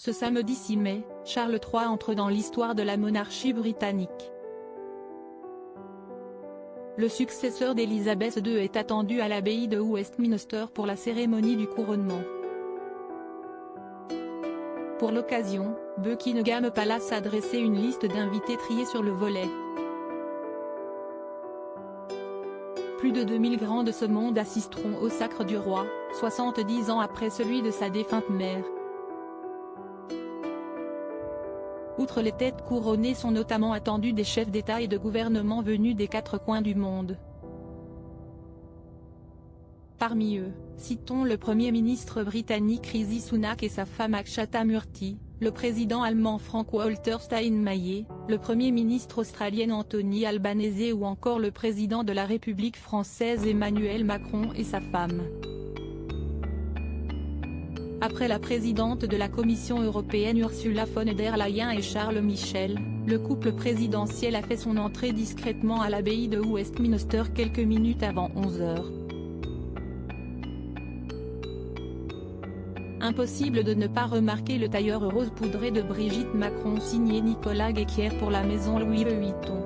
Ce samedi 6 mai, Charles III entre dans l'histoire de la monarchie britannique. Le successeur d'Élisabeth II est attendu à l'abbaye de Westminster pour la cérémonie du couronnement. Pour l'occasion, Buckingham Palace a dressé une liste d'invités triés sur le volet. Plus de 2000 grands de ce monde assisteront au sacre du roi, 70 ans après celui de sa défunte mère. Outre les têtes couronnées sont notamment attendus des chefs d'État et de gouvernement venus des 4 coins du monde. Parmi eux, citons le Premier ministre britannique Rishi Sunak et sa femme Akshata Murty, le président allemand Frank-Walter Steinmeier, le Premier ministre australien Anthony Albanese ou encore le président de la République française Emmanuel Macron et sa femme. Après la présidente de la Commission européenne Ursula von der Leyen et Charles Michel, le couple présidentiel a fait son entrée discrètement à l'abbaye de Westminster quelques minutes avant 11 h. Impossible de ne pas remarquer le tailleur rose poudré de Brigitte Macron signé Nicolas Guéquière pour la maison Louis Vuitton.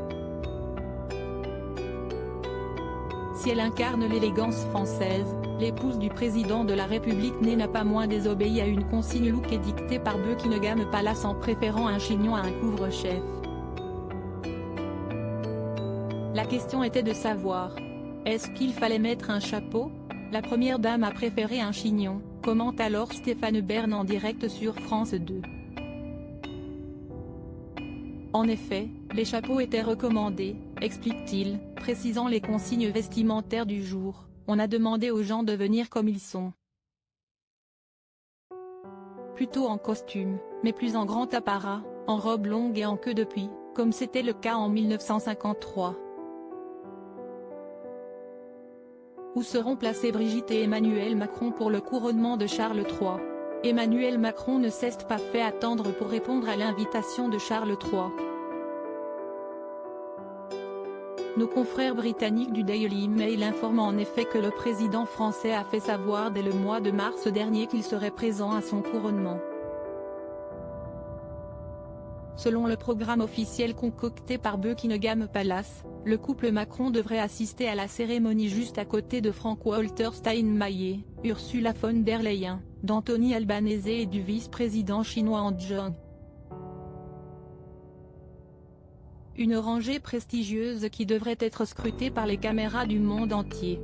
Si elle incarne l'élégance française, l'épouse du président de la République n'a pas moins désobéi à une consigne look édictée par Buckingham Palace en préférant un chignon à un couvre-chef. La question était de savoir, est-ce qu'il fallait mettre un chapeau? La première dame a préféré un chignon, commente alors Stéphane Bern en direct sur France 2. En effet, les chapeaux étaient recommandés, explique-t-il, précisant les consignes vestimentaires du jour. On a demandé aux gens de venir comme ils sont. Plutôt en costume, mais plus en grand apparat, en robe longue et en queue de puits, comme c'était le cas en 1953. Où seront placés Brigitte et Emmanuel Macron pour le couronnement de Charles III? Emmanuel Macron ne s'est pas fait attendre pour répondre à l'invitation de Charles III. Nos confrères britanniques du Daily Mail informent en effet que le président français a fait savoir dès le mois de mars dernier qu'il serait présent à son couronnement. Selon le programme officiel concocté par Buckingham Palace, le couple Macron devrait assister à la cérémonie juste à côté de Frank-Walter Steinmeier, Ursula von der Leyen, d'Anthony Albanese et du vice-président chinois Han Zheng. Une rangée prestigieuse qui devrait être scrutée par les caméras du monde entier.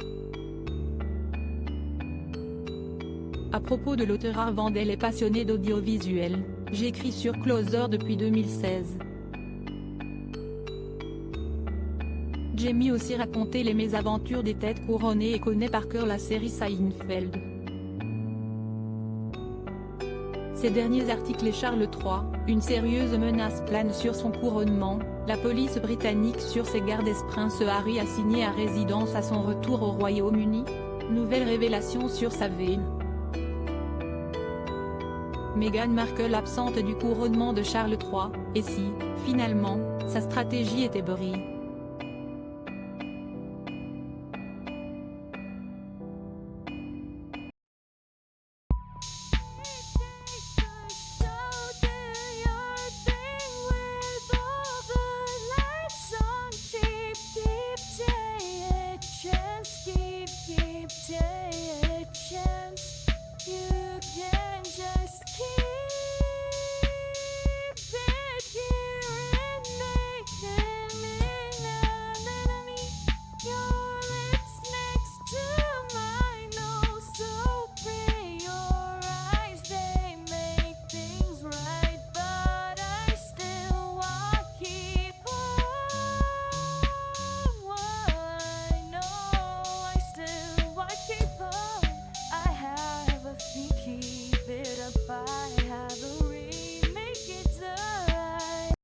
À propos de l'auteur Arvandel et passionné d'audiovisuel, j'écris sur Closer depuis 2016. Jamie aussi raconté les mésaventures des têtes couronnées et connaît par cœur la série Seinfeld. Ces derniers articles et Charles III, une sérieuse menace plane sur son couronnement, la police britannique sur ses gardes Prince Harry assigné à résidence à son retour au Royaume-Uni, nouvelle révélation sur sa veine. Meghan Markle absente du couronnement de Charles III, et si, finalement, sa stratégie était brillante.